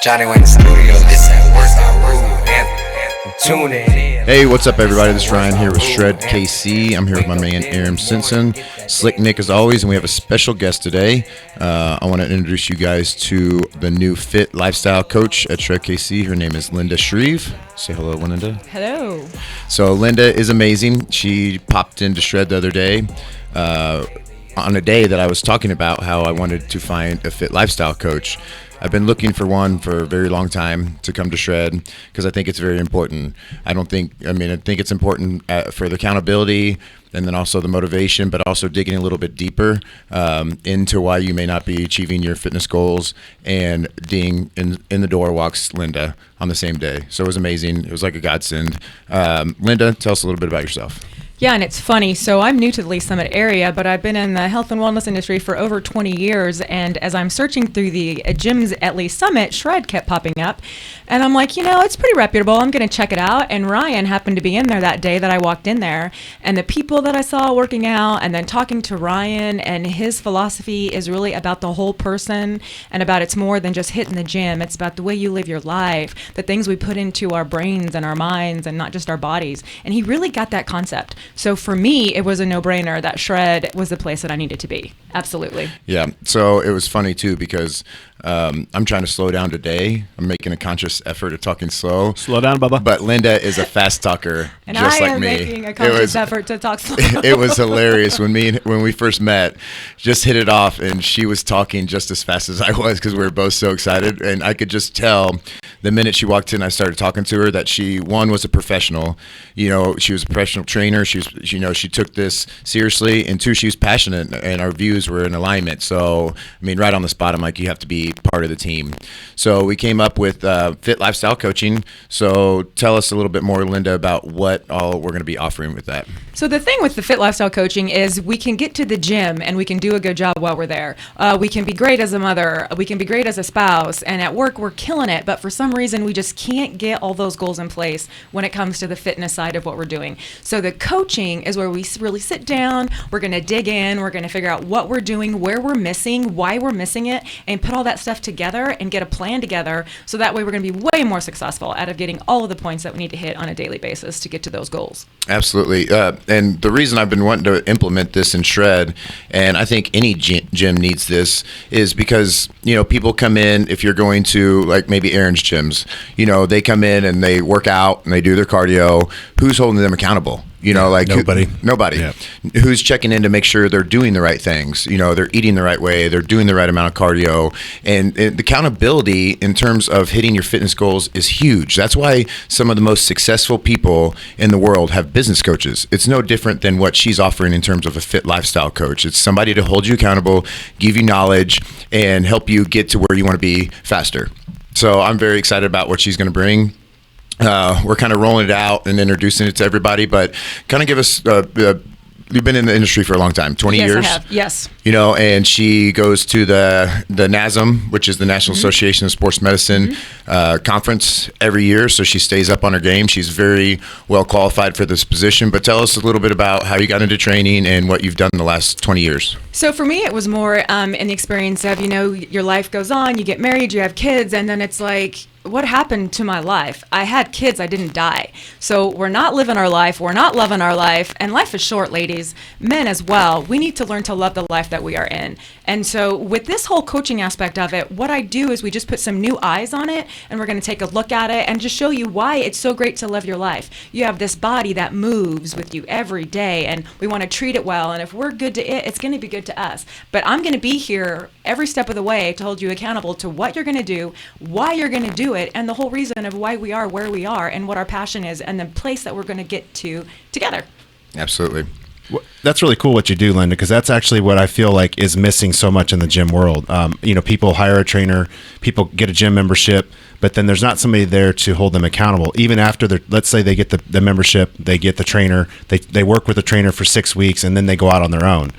Johnny went in the studio, this ain't worse, I rule, and tune in. Hey, what's up, everybody? This is Ryan here with Shred KC. I'm here with my man Aaron Simpson, Slick Nick as always, and we have a special guest today. I want to introduce you guys to the new fit lifestyle coach at Shred KC. Her name is Lynda Shreve. Say hello, Lynda. Hello. So Lynda is amazing. She popped into Shred the other day on a day that I was talking about how I wanted to find a fit lifestyle coach. I've been looking for one for a very long time to come to Shred because I think it's very important. I think it's important for the accountability and then also the motivation, but also digging a little bit deeper into why you may not be achieving your fitness goals. And in the door walks Lynda on the same day. So it was amazing. It was like a godsend. Lynda, tell us a little bit about yourself. Yeah, and it's funny. So I'm new to the Lee Summit area, but I've been in the health and wellness industry for over 20 years. And as I'm searching through the gyms at Lee Summit, Shred kept popping up. And I'm like, it's pretty reputable. I'm going to check it out. And Ryan happened to be in there that day that I walked in there. And the people that I saw working out and then talking to Ryan, and his philosophy is really about the whole person and about it's more than just hitting the gym. It's about the way you live your life, the things we put into our brains and our minds and not just our bodies. And he really got that concept. So for me, it was a no-brainer that Shred was the place that I needed to be. Absolutely. Yeah. So it was funny too because I'm trying to slow down today. I'm making a conscious effort of talking slow. Slow down, Bubba. But Lynda is a fast talker, and just I like am me. making a conscious effort to talk slow. It was hilarious when we first met. Just hit it off, and she was talking just as fast as I was because we were both so excited, and I could just tell the minute she walked in, I started talking to her that she was a professional. She was a professional trainer. She took this seriously, and two, she was passionate, and our views were in alignment. So, right on the spot, I'm like, you have to be part of the team. So we came up with fit lifestyle coaching. So tell us a little bit more, Lynda, about what all we're going to be offering with that. So the thing with the fit lifestyle coaching is we can get to the gym and we can do a good job while we're there. We can be great as a mother. We can be great as a spouse. And at work, we're killing it. But for some reason, we just can't get all those goals in place when it comes to the fitness side of what we're doing. So the coaching is where we really sit down. We're going to dig in. We're going to figure out what we're doing, where we're missing, why we're missing it, and put all that stuff together and get a plan together. So that way we're going to be way more successful out of getting all of the points that we need to hit on a daily basis to get to those goals. Absolutely. And the reason I've been wanting to implement this in Shred, and I think any gym needs this, is because, people come in, if you're going to, like maybe Aaron's gyms, they come in and they work out and they do their cardio. Who's holding them accountable? Nobody. Nobody. Yeah. Who's checking in to make sure they're doing the right things? They're eating the right way. They're doing the right amount of cardio. And the accountability in terms of hitting your fitness goals is huge. That's why some of the most successful people in the world have business coaches. It's no different than what she's offering in terms of a fit lifestyle coach. It's somebody to hold you accountable, give you knowledge, and help you get to where you want to be faster. So I'm very excited about what she's going to bring. We're kind of rolling it out and introducing it to everybody, but kind of give us, you've been in the industry for a long time, 20 years. Yes, I have. Yes. And she goes to the NASM, which is the National Association of Sports Medicine conference every year. So she stays up on her game. She's very well qualified for this position, but tell us a little bit about how you got into training and what you've done in the last 20 years. So for me, it was more in the experience of, your life goes on, you get married, you have kids, and then it's like, what happened to my life? I had kids, I didn't die. So we're not living our life, we're not loving our life, and life is short, ladies. Men as well. We need to learn to love the life that we are in. And so with this whole coaching aspect of it, what I do is we just put some new eyes on it, and we're going to take a look at it and just show you why it's so great to live your life. You have this body that moves with you every day, and we want to treat it well, and if we're good to it, it's going to be good to us. But I'm going to be here every step of the way to hold you accountable to what you're going to do, why you're going to do it, and the whole reason of why we are where we are and what our passion is and the place that we're going to get to together. Absolutely. That's really cool what you do, Lynda, because that's actually what I feel like is missing so much in the gym world. People hire a trainer, people get a gym membership, but then there's not somebody there to hold them accountable. Even after let's say they get the membership, they get the trainer, they work with the trainer for 6 weeks, and then they go out on their own.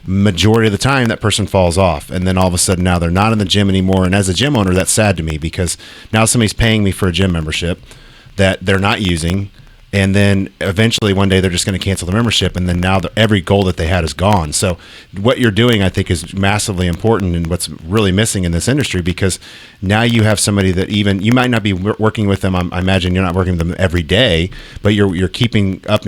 Majority of the time that person falls off, and then all of a sudden now they're not in the gym anymore. And as a gym owner, that's sad to me because now somebody's paying me for a gym membership that they're not using, and then eventually one day they're just going to cancel the membership, and then now every goal that they had is gone. So what you're doing, I think, is massively important, and what's really missing in this industry, because now you have somebody that even you might not be working with them. I imagine you're not working with them every day, but you're keeping up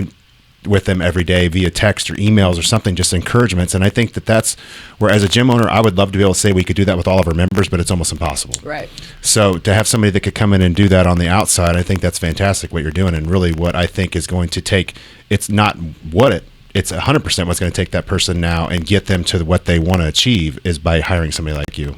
with them every day via text or emails or something, just encouragements. And I think that's where, as a gym owner, I would love to be able to say we could do that with all of our members, but it's almost impossible. Right. So to have somebody that could come in and do that on the outside, I think that's fantastic what you're doing. And really what I think is going to take, it's 100% what's going to take that person now and get them to what they want to achieve is by hiring somebody like you.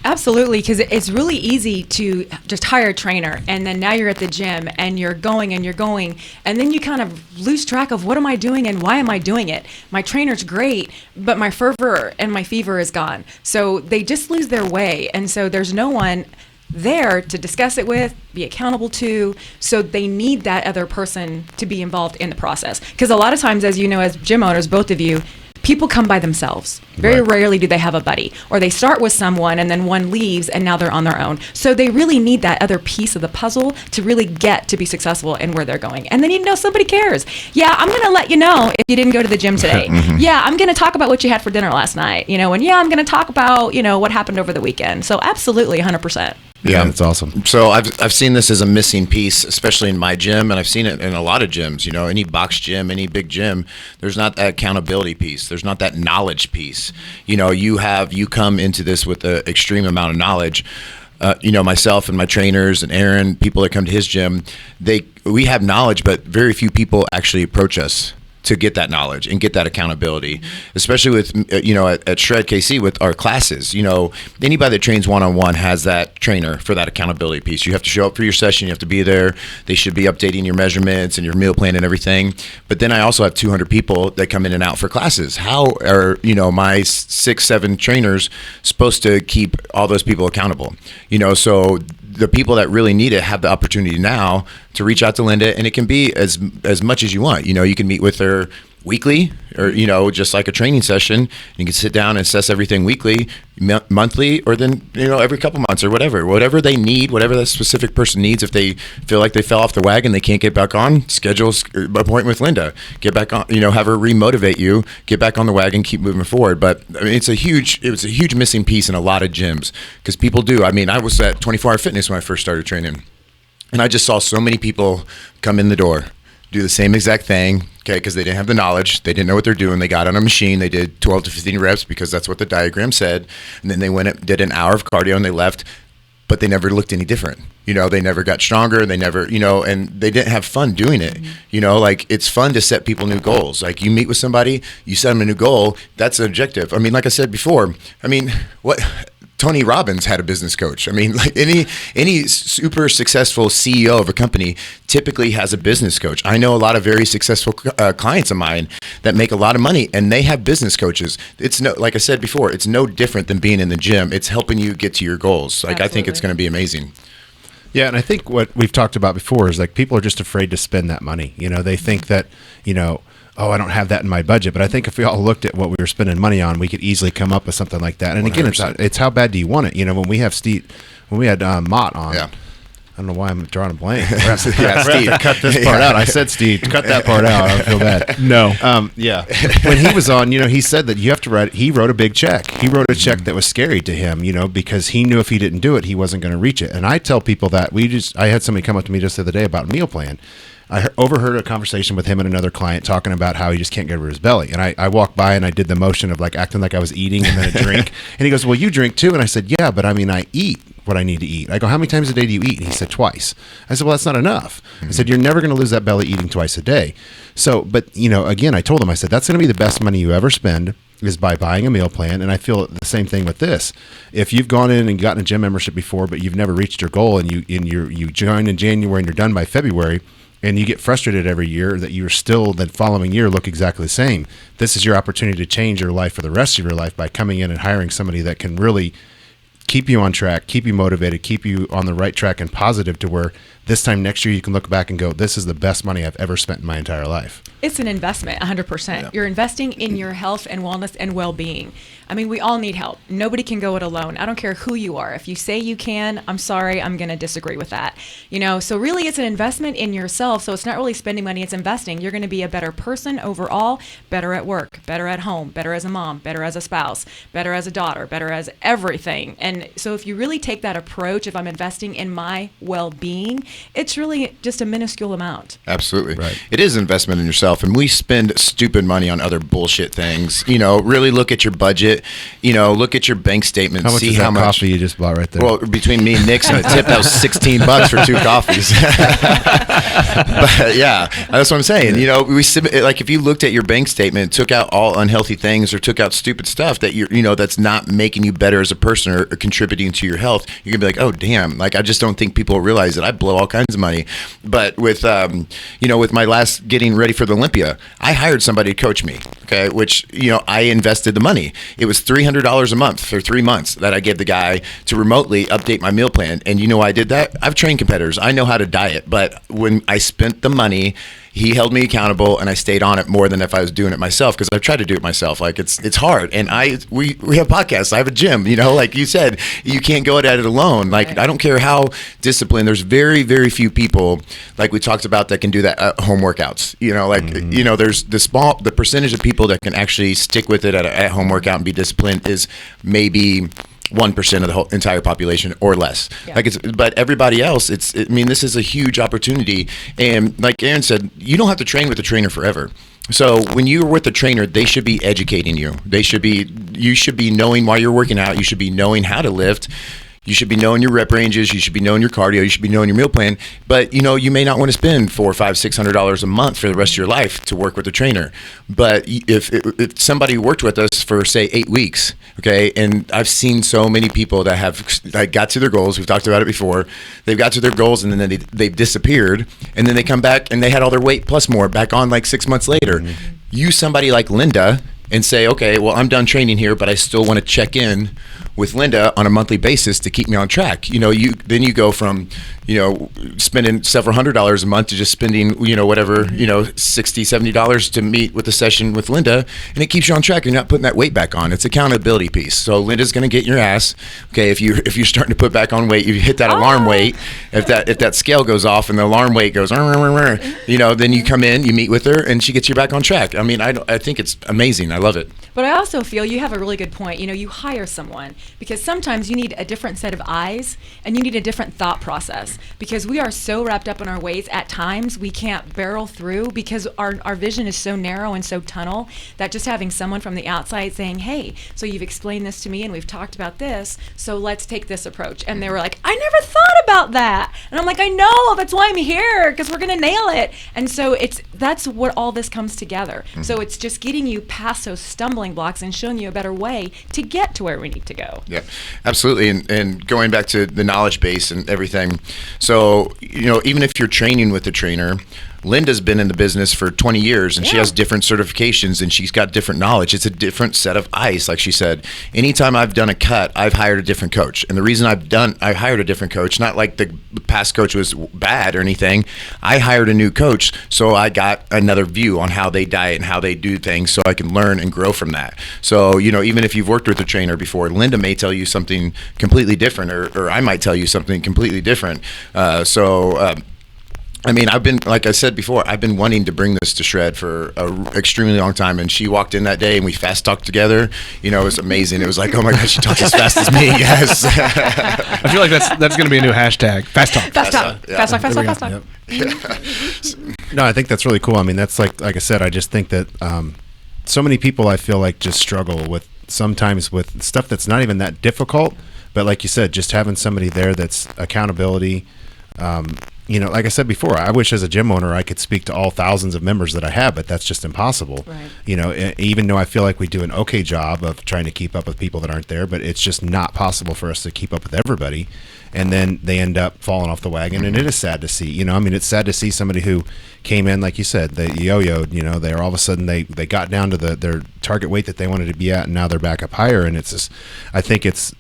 Absolutely, because it's really easy to just hire a trainer, and then now you're at the gym and you're going, and then you kind of lose track of what am I doing and why am I doing it? My trainer's great, but my fervor and my fever is gone. So they just lose their way, and so there's no one there to discuss it with, be accountable to, so they need that other person to be involved in the process. Because a lot of times, as you know, as gym owners, both of you, people come by themselves. Very rarely do they have a buddy, or they start with someone and then one leaves and now they're on their own. So they really need that other piece of the puzzle to really get to be successful in where they're going. And then somebody cares. Yeah, I'm going to let you know if you didn't go to the gym today. Yeah, I'm going to talk about what you had for dinner last night, and yeah, I'm going to talk about, what happened over the weekend. So absolutely 100%. Yeah, that's awesome. So I've seen this as a missing piece, especially in my gym, and I've seen it in a lot of gyms. Any box gym, any big gym, there's not that accountability piece. There's not that knowledge piece. You come into this with an extreme amount of knowledge. Myself and my trainers and Aaron, people that come to his gym, we have knowledge, but very few people actually approach us to get that knowledge and get that accountability, especially with, at Shred KC with our classes. Anybody that trains one-on-one has that trainer for that accountability piece. You have to show up for your session. You have to be there. They should be updating your measurements and your meal plan and everything. But then I also have 200 people that come in and out for classes. How are, my 6-7 trainers supposed to keep all those people accountable? So the people that really need it have the opportunity now to reach out to Lynda, and it can be as much as you want. You can meet with her weekly, or just like a training session. You can sit down and assess everything weekly, monthly, or then every couple months or whatever they need, whatever that specific person needs. If they feel like they fell off the wagon, they can't get back on, schedule an appointment with Lynda, get back on, have her remotivate you, get back on the wagon, keep moving forward. But I mean, it was a huge missing piece in a lot of gyms, because people do. I mean, I was at 24 Hour Fitness when I first started training, and I just saw so many people come in the door, do the same exact thing, because they didn't have the knowledge. They didn't know what they're doing. They got on a machine. They did 12 to 15 reps because that's what the diagram said. And then they went and did an hour of cardio and they left, but they never looked any different. They never got stronger. They never, and they didn't have fun doing it. It's fun to set people new goals. Like, you meet with somebody, you set them a new goal. That's an objective. I mean, like I said before, what Tony Robbins had a business coach. I mean, like any super successful CEO of a company typically has a business coach. I know a lot of very successful clients of mine that make a lot of money, and they have business coaches. It's like I said before, it's no different than being in the gym. It's helping you get to your goals. Like, absolutely. I think it's going to be amazing. Yeah, and I think what we've talked about before is, like, people are just afraid to spend that money. They think that, oh, I don't have that in my budget. But I think if we all looked at what we were spending money on, we could easily come up with something like that. And 100%. Again, it's how bad do you want it? When we had Mott on, yeah. I don't know why I'm drawing a blank. We're going to have to cut this part out. I said, Steve, cut that part out. I don't feel bad. No. Yeah. When he was on, he said that you have to he wrote a big check. He wrote a check that was scary to him, because he knew if he didn't do it, he wasn't going to reach it. And I tell people that I had somebody come up to me just the other day about a meal plan. I overheard a conversation with him and another client talking about how he just can't get rid of his belly. And I walked by and I did the motion of, like, acting like I was eating and then a drink. And he goes, well, you drink too. And I said, yeah, but I eat what I need to eat. I go, how many times a day do you eat? And he said, twice. I said, well, that's not enough. I said, you're never going to lose that belly eating twice a day. So, but, again, I told him, I said, that's going to be the best money you ever spend, is by buying a meal plan. And I feel the same thing with this. If you've gone in and gotten a gym membership before, but you've never reached your goal, and you join in January and you're done by February, and you get frustrated every year that you're still the following year look exactly the same, this is your opportunity to change your life for the rest of your life by coming in and hiring somebody that can really keep you on track, keep you motivated, keep you on the right track and positive, to where this time next year you can look back and go, this is the best money I've ever spent in my entire life. It's an investment, 100%. Yeah. You're investing in your health and wellness and well-being. I mean, we all need help. Nobody can go it alone. I don't care who you are. If you say you can, I'm sorry, I'm going to disagree with that. So really it's an investment in yourself. So it's not really spending money, it's investing. You're going to be a better person overall, better at work, better at home, better as a mom, better as a spouse, better as a daughter, better as everything. And so if you really take that approach, if I'm investing in my well-being, it's really just a minuscule amount. Absolutely. Right. It is investment in yourself. And we spend stupid money on other bullshit things. Really look at your budget, look at your bank statement, How much see is how that much coffee you just bought right there? Well, between me and Nick's and a tip, that was $16 for 2 coffees. But yeah, that's what I'm saying. Like if you looked at your bank statement, took out all unhealthy things or took out stupid stuff that that's not making you better as a person or contributing to your health, you're gonna be like, oh damn, like I just don't think people realize that I blow all kinds of money. But with with my last getting ready for the Olympia, I hired somebody to coach me. Okay, which I invested the money. It was $300 a month for 3 months that I gave the guy to remotely update my meal plan. And why I did that? I've trained competitors. I know how to diet. But when I spent the money, he held me accountable, and I stayed on it more than if I was doing it myself, because I've tried to do it myself. Like it's hard. And we have podcasts. I have a gym. Like you said, you can't go at it alone. Like Right. I don't care how disciplined. There's very, very few people, like we talked about, that can do that at home workouts. There's the percentage of people that can actually stick with it at home workout and be disciplined is maybe 1% of the whole entire population or less. Yeah. But everybody else, this is a huge opportunity. And like Aaron said, you don't have to train with a trainer forever. So when you're with a trainer, they should be educating you. You should be knowing why you're working out. You should be knowing how to lift. You should be knowing your rep ranges. You should be knowing your cardio. You should be knowing your meal plan. But you may not want to spend $400, $500, $600 a month for the rest of your life to work with a trainer. But if somebody worked with us for say 8 weeks, okay, and I've seen so many people that have got to their goals. We've talked about it before. They've got to their goals and then they've disappeared, and then they come back and they had all their weight plus more back on like 6 months later. Mm-hmm. Use somebody like Lynda and say, okay, well, I'm done training here, but I still want to check in with Lynda on a monthly basis to keep me on track. Then you go from, spending several $100s a month to just spending, whatever, $60, $70 to meet with a session with Lynda, and it keeps you on track. You're not putting that weight back on. It's accountability piece. So Linda's going to get your ass. Okay, if you're starting to put back on weight, you hit that alarm weight. If that scale goes off and the alarm weight goes, then you come in, you meet with her, and she gets you back on track. I think it's amazing. I love it. But I also feel you have a really good point. You hire someone because sometimes you need a different set of eyes and you need a different thought process, because we are so wrapped up in our ways at times we can't barrel through because our vision is so narrow and so tunnel that just having someone from the outside saying, hey, so you've explained this to me and we've talked about this, so let's take this approach. And they were like, I never thought about that. And I'm like, I know, that's why I'm here, because we're going to nail it. And so that's what all this comes together. Mm-hmm. So it's just getting you past those stumbling blocks and showing you a better way to get to where we need to go. Yeah, absolutely. And going back to the knowledge base and everything. So, even if you're training with a trainer, Lynda's been in the business for 20 years and she has different certifications and she's got different knowledge. It's a different set of eyes, like she said. Anytime I've done a cut, I've hired a different coach. And the reason I hired a different coach, not like the past coach was bad or anything. I hired a new coach, so I got another view on how they diet and how they do things, so I can learn and grow from that. So, even if you've worked with a trainer before, Lynda may tell you something completely different, or I might tell you something completely different. I've been, like I said before, I've been wanting to bring this to Shred for an extremely long time. And she walked in that day and we fast talked together. It was amazing. It was like, oh my gosh, she talks as fast as me. Yes. I feel like that's going to be a new hashtag. Fast talk. Fast talk. Yeah. Fast talk. Yep. No, I think that's really cool. That's like I said, I just think that so many people I feel like just struggle with sometimes with stuff that's not even that difficult. But like you said, just having somebody there that's accountability. Like I said before, I wish as a gym owner I could speak to all thousands of members that I have, but that's just impossible. Right. Even though I feel like we do an okay job of trying to keep up with people that aren't there, but it's just not possible for us to keep up with everybody. And then they end up falling off the wagon, and it is sad to see. It's sad to see somebody who came in, like you said, they yo-yoed. They're all of a sudden they got down to their target weight that they wanted to be at, and now they're back up higher. And it's just, I think it's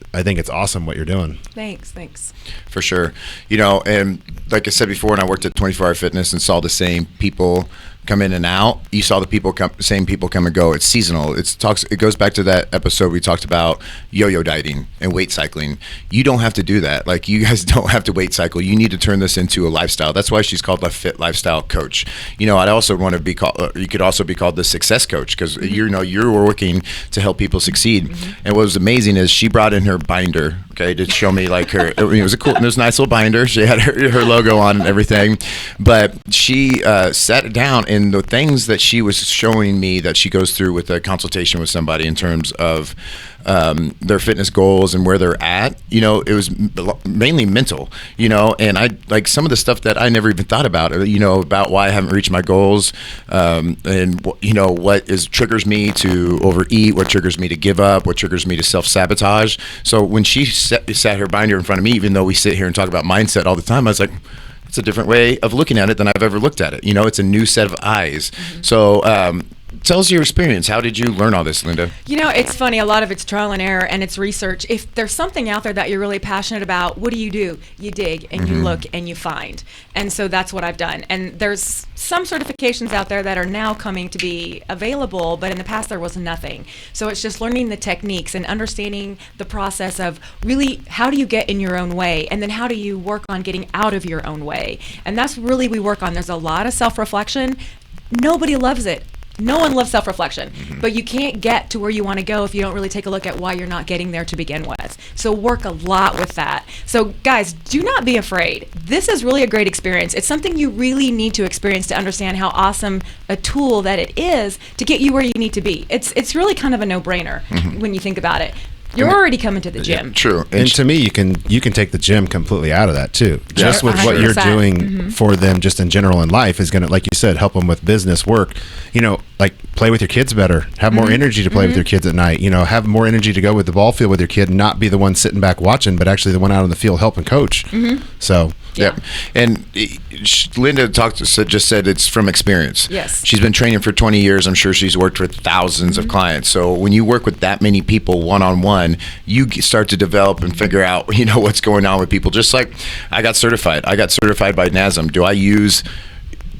awesome what you're doing. Thanks. For sure. And like I said before, and I worked at 24 Hour Fitness and saw the same people come in and out. You saw the same people come and go. It's seasonal. It goes back to that episode we talked about yo-yo dieting and weight cycling. You don't have to do that. Like, you guys don't have to weight cycle. You need to turn this into a lifestyle. That's why she's called a fit lifestyle coach. I'd also want to be called. You could also be called the success coach, because you're working to help people succeed. And what was amazing is she brought in her binder, okay, to show me like her. It was a cool. It was a nice little binder. She had her logo on and everything, but she sat it down, and the things that she was showing me that she goes through with a consultation with somebody in terms of their fitness goals and where they're at, it was mainly mental, and I like some of the stuff that I never even thought about, about why I haven't reached my goals, and what triggers me to overeat, what triggers me to give up, what triggers me to self-sabotage. So when she sat her binder in front of me, even though we sit here and talk about mindset all the time, I was like, it's a different way of looking at it than I've ever looked at it. It's a new set of eyes. So tell us your experience. How did you learn all this, Lynda? It's funny. A lot of it's trial and error, and it's research. If there's something out there that you're really passionate about, what do? You dig and you look and you find. And so that's what I've done. And there's some certifications out there that are now coming to be available, but in the past there was nothing. So it's just learning the techniques and understanding the process of really how do you get in your own way, and then how do you work on getting out of your own way. And that's really we work on. There's a lot of self-reflection. Nobody loves it. No one loves self-reflection, but you can't get to where you want to go if you don't really take a look at why you're not getting there to begin with. So work a lot with that. So guys, do not be afraid. This is really a great experience. It's something you really need to experience to understand how awesome a tool that it is to get you where you need to be. It's really kind of a no-brainer when you think about it. You're already coming to the gym. True. And to me, you can take the gym completely out of that too. Just with what you're 100%. doing for them, just in general in life, is going to, like you said, help them with business work. Like play with your kids better, have more energy to play with your kids at night. Have more energy to go with the ball field with your kid, and not be the one sitting back watching, but actually the one out on the field helping coach. So. Yeah. And Lynda just said it's from experience. Yes. She's been training for 20 years. I'm sure she's worked with thousands of clients. So when you work with that many people one-on-one, you start to develop and figure out, what's going on with people. Just like I got certified by NASM. Do I use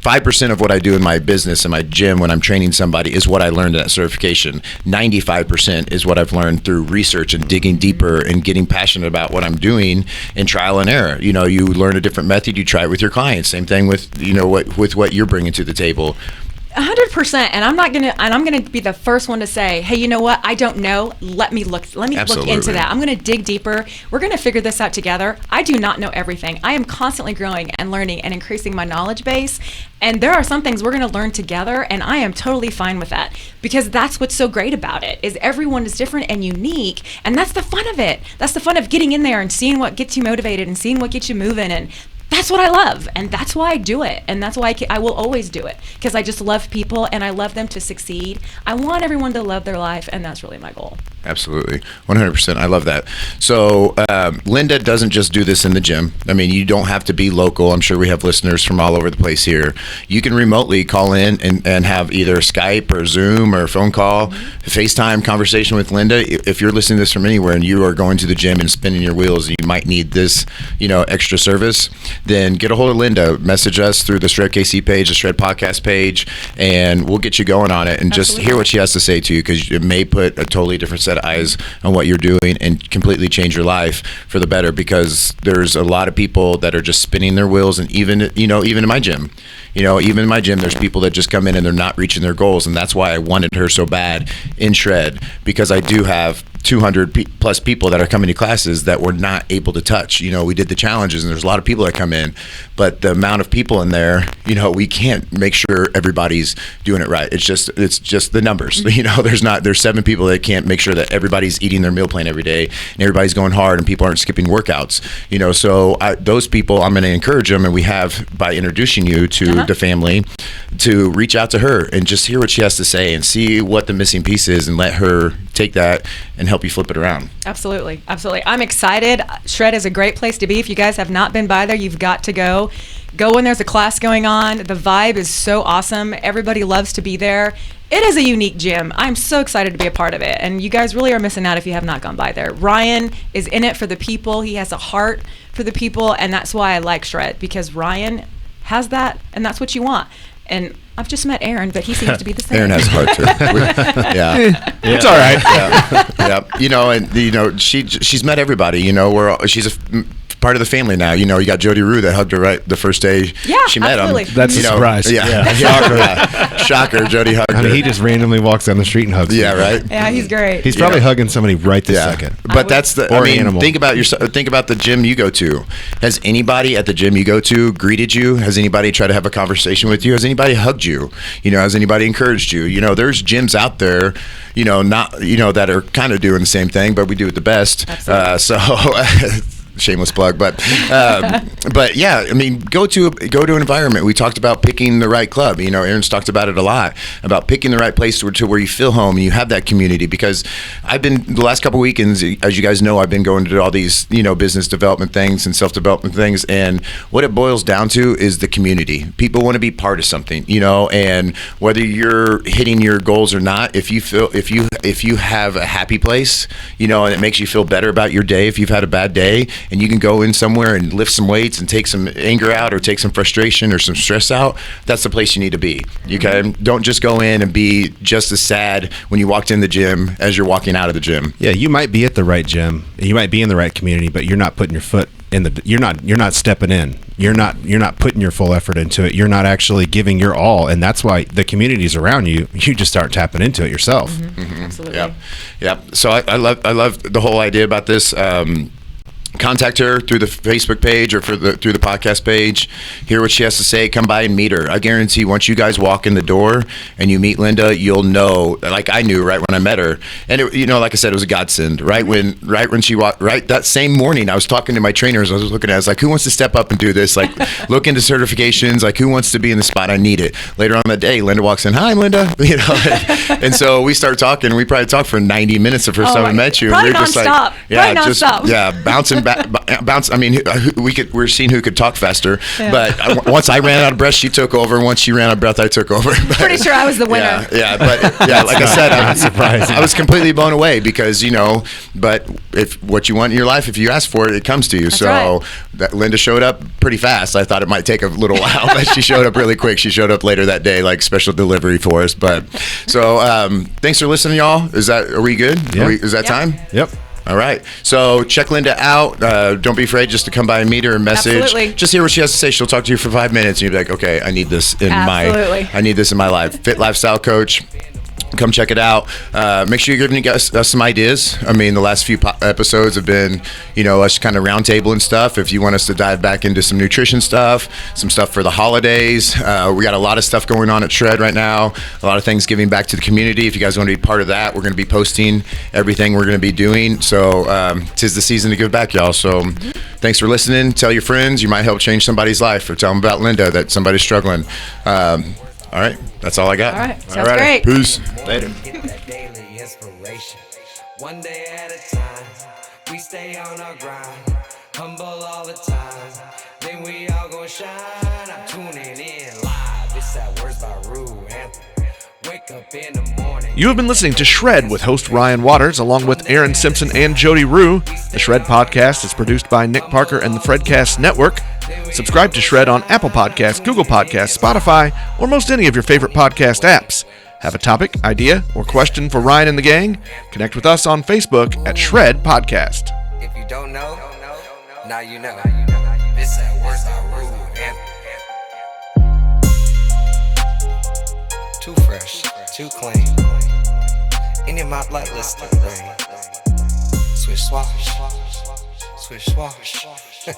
5% of what I do in my business, in my gym, when I'm training somebody, is what I learned in that certification. 95% is what I've learned through research and digging deeper and getting passionate about what I'm doing and trial and error. You learn a different method, you try it with your clients. Same thing with, with what you're bringing to the table. 100%, and I'm gonna be the first one to say, hey, you know what? I don't know. Let me look into that. I'm gonna dig deeper. We're gonna figure this out together. I do not know everything. I am constantly growing and learning and increasing my knowledge base. And there are some things we're gonna learn together, and I am totally fine with that, because that's what's so great about it, is everyone is different and unique, and that's the fun of it. That's the fun of getting in there and seeing what gets you motivated and seeing what gets you moving, and that's what I love, and that's why I do it, and that's why I will always do it, because I just love people and I love them to succeed. I want everyone to love their life, and that's really my goal. Absolutely. 100%. I love that. So Lynda doesn't just do this in the gym. I mean, you don't have to be local. I'm sure we have listeners from all over the place here. You can remotely call in and have either Skype or Zoom or phone call, FaceTime conversation with Lynda. If you're listening to this from anywhere and you are going to the gym and spinning your wheels, and you might need this, extra service, then get a hold of Lynda. Message us through the Shred KC page, the Shred podcast page, and we'll get you going on it, and just hear what she has to say to you, because it may put a totally different set of eyes on what you're doing and completely change your life for the better, because there's a lot of people that are just spinning their wheels. And even in my gym, there's people that just come in and they're not reaching their goals. And that's why I wanted her so bad in Shred, because I do have 200 plus people that are coming to classes that we're not able to touch. We did the challenges, and there's a lot of people that come in, but the amount of people in there, we can't make sure everybody's doing it right. It's just the numbers. There's 7 people that can't make sure that everybody's eating their meal plan every day and everybody's going hard and people aren't skipping workouts. So those people, I'm going to encourage them, and we have, by introducing you to the family, to reach out to her and just hear what she has to say and see what the missing piece is, and let her take that and help you flip it around. Absolutely. I'm excited. Shred is a great place to be. If you guys have not been by there, you've got to go. Go when there's a class going on. The vibe is so awesome. Everybody loves to be there. It is a unique gym. I'm so excited to be a part of it, and you guys really are missing out if you have not gone by there. Ryan is in it for the people. He has a heart for the people, and that's why I like Shred, because Ryan has that, and that's what you want. And I've just met Aaron, but he seems to be the same. Aaron has a heart too. Yeah. It's all right. Yeah. She's met everybody. She's a part of the family now. You got Jody Rue that hugged her right the first day she met absolutely. him. That's a surprise. Yeah. Shocker. Jody hugged I mean, her. he just randomly walks down the street and hugs. Yeah, people. right. Yeah, he's great. He's probably hugging somebody right this second. But that's the. Or animal. Think about the gym you go to. Has anybody at the gym you go to greeted you? Has anybody tried to have a conversation with you? Has anybody hugged you? Has anybody encouraged you? There's gyms out there, that are kind of doing the same thing, but we do it the best. So. Shameless plug, but yeah, go to an environment. We talked about picking the right club. Aaron's talked about it a lot, about picking the right place to where you feel home and you have that community. Because I've been the last couple of weekends, as you guys know, I've been going to all these business development things and self-development things, and what it boils down to is the community. People want to be part of something, and whether you're hitting your goals or not, if you have a happy place, and it makes you feel better about your day, if you've had a bad day, and you can go in somewhere and lift some weights and take some anger out or take some frustration or some stress out, that's the place you need to be. Okay? Don't just go in and be just as sad when you walked in the gym as you're walking out of the gym. Yeah, you might be at the right gym, you might be in the right community, but you're not putting your foot in you're not stepping in. You're not putting your full effort into it. You're not actually giving your all, and that's why the community's around you. You just start tapping into it yourself. Absolutely. Yeah. So I love the whole idea about this. Contact her through the Facebook page or through the podcast page. Hear what she has to say. Come by and meet her. I guarantee once you guys walk in the door and you meet Lynda, you'll know, like I knew right when I met her. And it, like I said, it was a godsend. Right when she walked, right that same morning, I was talking to my trainers. I was looking at, I was like, who wants to step up and do this? Like, look into certifications. Like, who wants to be in the spot? I need it. Later on that day, Lynda walks in. Hi, Lynda. And so we start talking. We probably talked for 90 minutes the first time I met you. Probably and we were just nonstop. like, Nonstop. Bouncing bounce. We're seeing who could talk faster. Yeah. But once I ran out of breath, she took over. Once she ran out of breath, I took over. But, pretty sure I was the winner. But like I said, I'm surprised. I was completely blown away because But if what you want in your life, if you ask for it, it comes to you. That's so right. That Lynda showed up pretty fast. I thought it might take a little while, but she showed up really quick. She showed up later that day, like special delivery for us. But so thanks for listening, y'all. Are we good? Yeah. Is that time? Yep. All right. So check Lynda out. Don't be afraid just to come by and meet her and message. Absolutely. Just hear what she has to say. She'll talk to you for 5 minutes and you'll be like, okay, I need this in my life. Fit lifestyle coach. Come check it out. Make sure you're giving us some ideas. The last few episodes have been, us kind of roundtable and stuff. If you want us to dive back into some nutrition stuff, some stuff for the holidays, we got a lot of stuff going on at Shred right now. A lot of things giving back to the community. If you guys want to be part of that, we're going to be posting everything we're going to be doing. So 'tis the season to give back, y'all. So thanks for listening. Tell your friends. You might help change somebody's life, or tell them about Lynda, that somebody's struggling. All right, that's all I got. All right, sounds great. Peace. Later. Daily inspiration. One day at a time, we stay on our grind, humble all the time. Then we all gonna shine. I'm tuning in live. It's that Words by Rue anthem. Wake up in the morning. You have been listening to Shred with host Ryan Waters, along with Aaron Simpson and Jody Rue. The Shred podcast is produced by Nick Parker and the Fredcast Network. Subscribe to Shred on Apple Podcasts, Google Podcasts, Spotify, or most any of your favorite podcast apps. Have a topic, idea, or question for Ryan and the gang? Connect with us on Facebook at Shred Podcast. If you don't know, now you know. This that Words by Rue anthem. Too fresh, too clean. In your mouth like Lister rain. Swish swash, swish swash.